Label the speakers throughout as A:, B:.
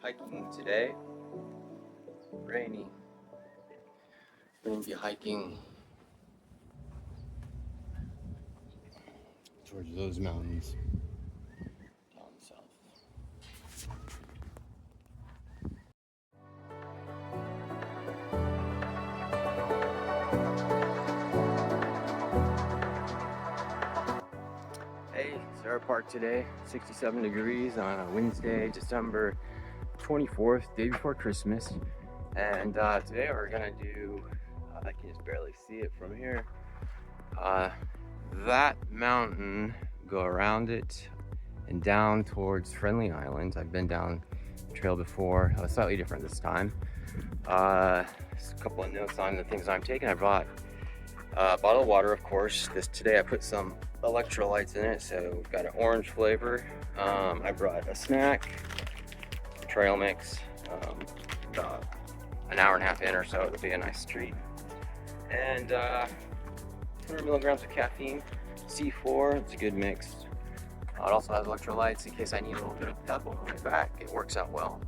A: hiking today. Rainy. We're gonna be hiking towards those mountains down south. Hey, Sarah Park today, 67 degrees on a Wednesday, December 24th, day before Christmas. And today we're gonna do, I can just barely see it from here, that mountain, go around it and down towards Friendly Island. I've been down the trail before, slightly different this time. A couple of notes on the things I'm taking. I brought a bottle of water, of course. Today I put some electrolytes in it, so we've got an orange flavor. I brought a snack, trail mix, about an hour and a half in or so. It'll be a nice treat. And 100 milligrams of caffeine, C4, it's a good mix. It also has electrolytes in case I need a little bit of pep on my back. It works out well.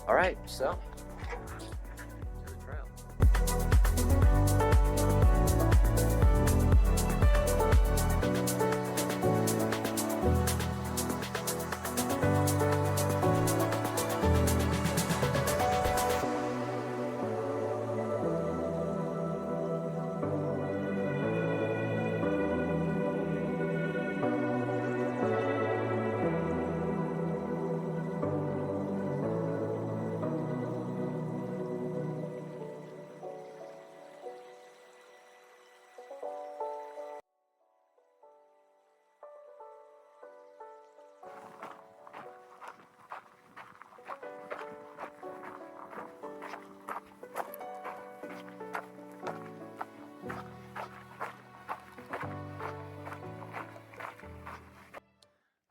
A: All right, so to the trail.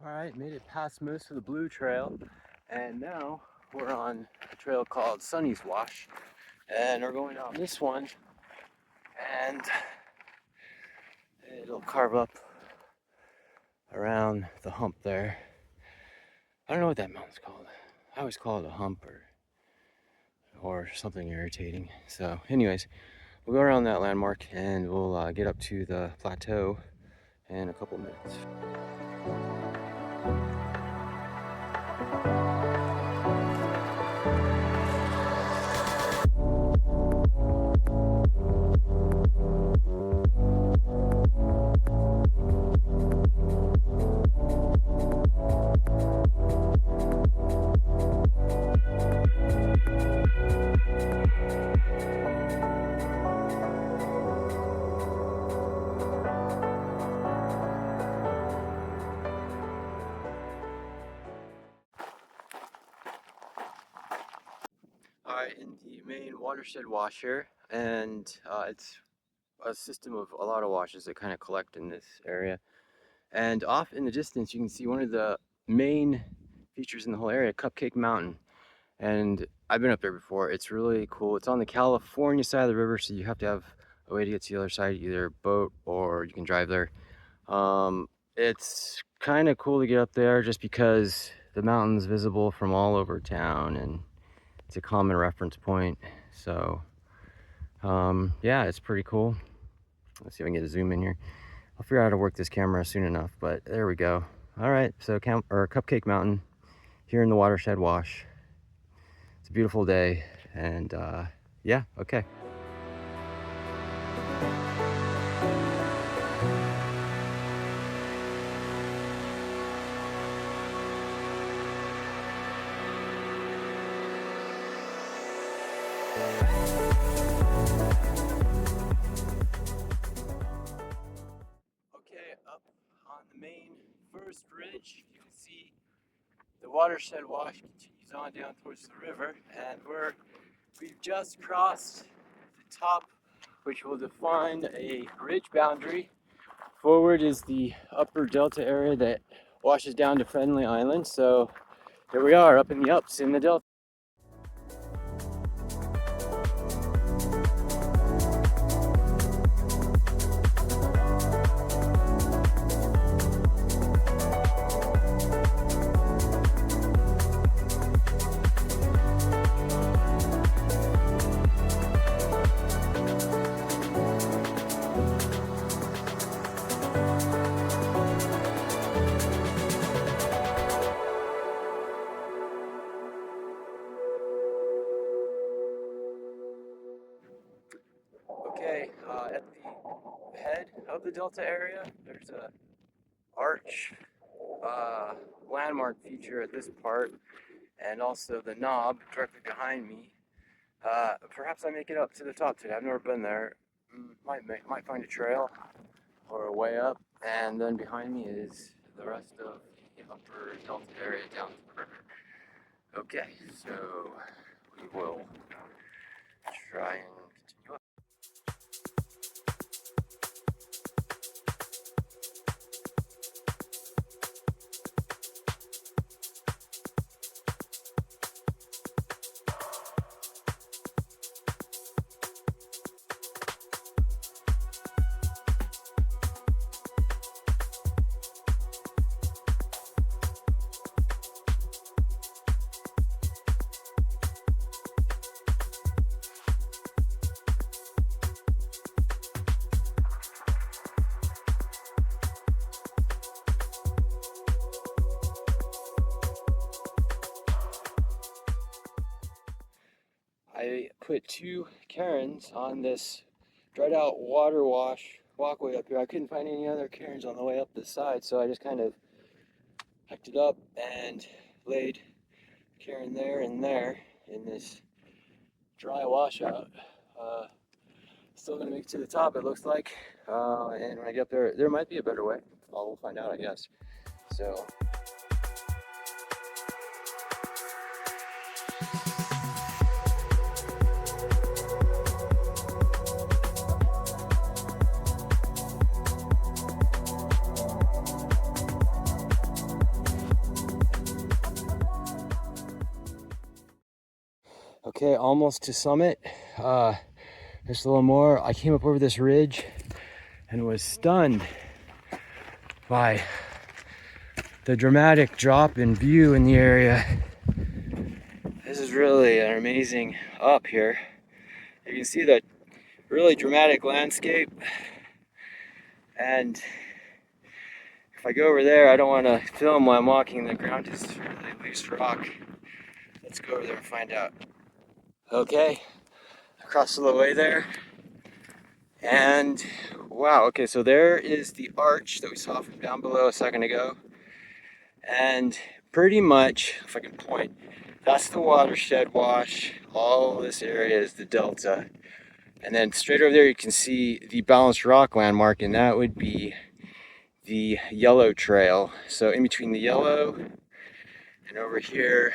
A: Alright, made it past most of the Blue Trail, and now we're on a trail called Sunny's Wash, and we're going down this one, and it'll carve up around the hump there. I don't know what that mountain's called. I always call it a hump or something irritating. So anyways, we'll go around that landmark and we'll get up to the plateau in a couple minutes. Alright, in the main watershed wash here, and it's a system of a lot of washes that kind of collect in this area. And off in the distance, you can see one of the main features in the whole area, Cupcake Mountain. And I've been up there before. It's really cool. It's on the California side of the river, so you have to have a way to get to the other side, either boat or you can drive there. It's kind of cool to get up there just because the mountain's visible from all over town and it's a common reference point. So yeah, it's pretty cool. Let's see if I can get a zoom in here. I'll figure out how to work this camera soon enough, but there we go. All right, so Cupcake Mountain here in the Watershed Wash. It's a beautiful day, and yeah, okay. Okay, up on the main first ridge, you can see the Watershed Wash continues on down towards the river, and we've just crossed the top, which will define a ridge boundary. Forward is the upper delta area that washes down to Friendly Island. So here we are up in the ups in the delta. of the Delta area. There's a arch landmark feature at this part, and also the knob directly behind me. Perhaps I make it up to the top today. I've never been there. Might find a trail or a way up, and then behind me is the rest of the upper Delta area down to the river. Okay, so we will try and continue up. I put 2 cairns on this dried out water wash walkway up here. I couldn't find any other cairns on the way up the side, so I just kind of packed it up and laid cairn there and there in this dry washout. Still gonna make it to the top, it looks like. And when I get up there, there might be a better way. We'll find out, I guess. So. Okay, almost to summit. Just a little more. I came up over this ridge and was stunned by the dramatic drop in view in the area. This is really an amazing up here. You can see the really dramatic landscape, and if I go over there, I don't want to film while I'm walking. The ground is really loose rock. Let's go over there and find out. Okay, across the way there, and wow, okay, so there is the arch that we saw from down below a second ago, and pretty much, if I can point, that's the watershed wash. All this area is the delta, and then straight over there you can see the balanced rock landmark, and that would be the yellow trail. So in between the yellow and over here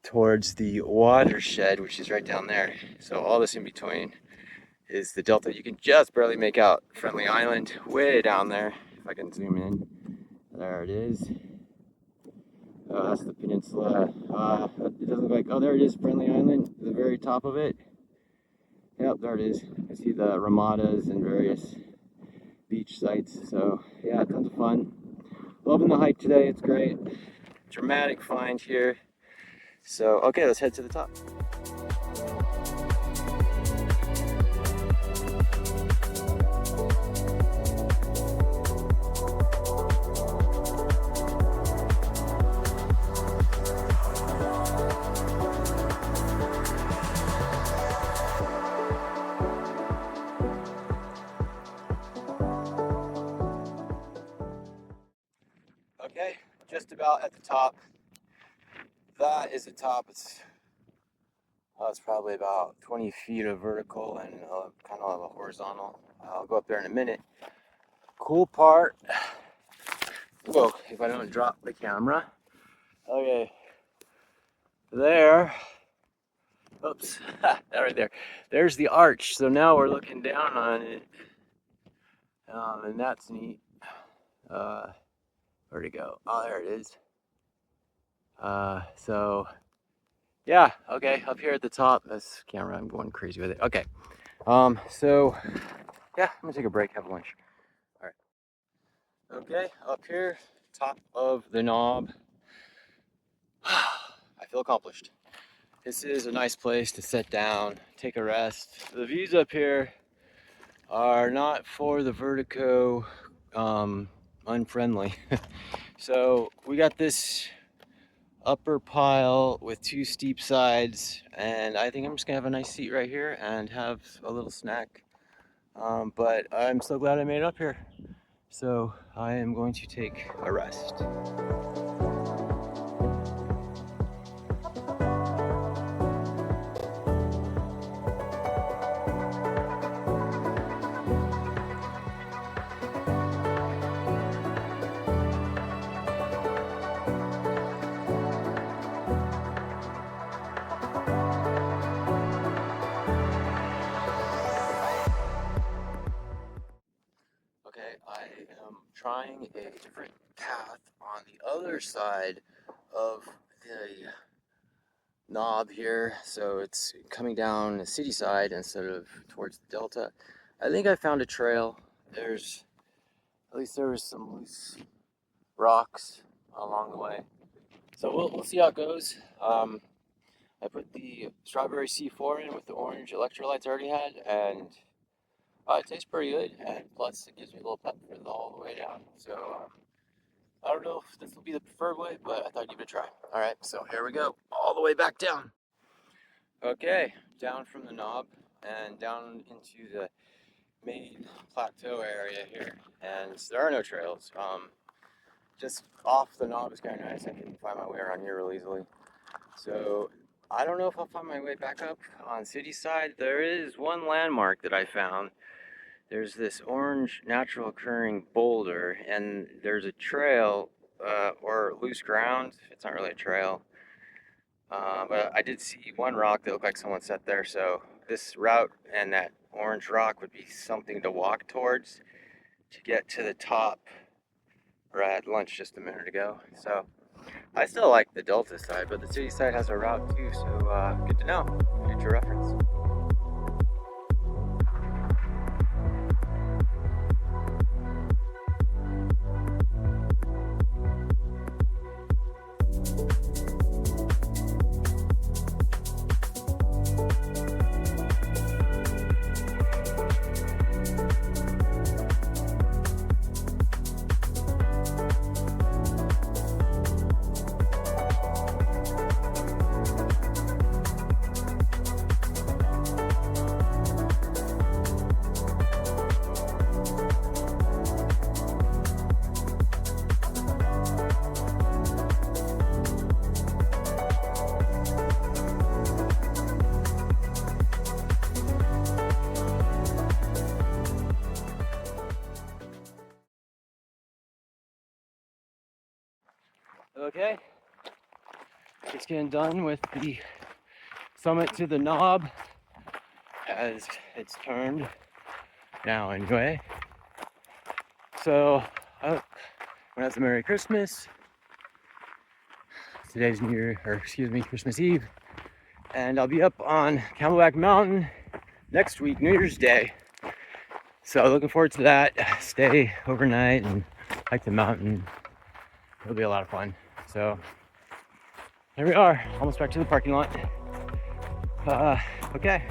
A: towards the watershed, which is right down there. So all this in between is the delta. You can just barely make out Friendly Island way down there. If I can zoom in, there it is. Oh, that's the peninsula. It doesn't look like, oh, there it is, Friendly Island, the very top of it. Yep, there it is. I see the Ramadas and various beach sites. So yeah, tons of fun. Loving the hike today, it's great. Dramatic find here. So, okay, let's head to the top. Okay, just about at the top. That is the top. It's probably about 20 feet of vertical and kind of a horizontal. I'll go up there in a minute. Cool part. Whoa, if I don't drop the camera. Okay, there. Oops, that right there. There's the arch. So now we're looking down on it, and that's neat. Where'd it go? Oh, there it is. So yeah, okay, up here at the top, this camera, I'm going crazy with it. Okay, so yeah, I'm gonna take a break, have lunch. All right. Okay, up here, top of the knob. I feel accomplished. This is a nice place to sit down, take a rest. The views up here are not for the vertigo unfriendly. So we got this upper pile with 2 steep sides, and I think I'm just gonna have a nice seat right here and have a little snack But I'm so glad I made it up here. So I am going to take a rest. Okay, I am trying a different path on the other side of the knob here, so it's coming down the city side instead of towards the delta. I think I found a trail. At least there was some loose rocks along the way. So we'll see how it goes. I put the strawberry C4 in with the orange electrolytes I already had, and it tastes pretty good, and plus it gives me a little pep for all the way down. So I don't know if this will be the preferred way, but I thought I'd give it a try. All right, so here we go, all the way back down. Okay, down from the knob and down into the main plateau area here, and there are no trails. Just off the knob is kind of nice. I can find my way around here real easily. So I don't know if I'll find my way back up on city side. There is one landmark that I found. There's this orange natural occurring boulder, and there's a trail or loose ground. It's not really a trail, but I did see one rock that looked like someone sat there. So this route and that orange rock would be something to walk towards to get to the top where I had lunch just a minute ago. So I still like the Delta side, but the city side has a route too, so good to know. Future reference. Okay, just getting done with the summit to the knob as it's turned now anyway. So I want to have a Merry Christmas. Today's Christmas Eve, and I'll be up on Camelback Mountain next week, New Year's Day. So looking forward to that. Stay overnight and hike the mountain. It'll be a lot of fun. So here we are, almost back to the parking lot. Okay.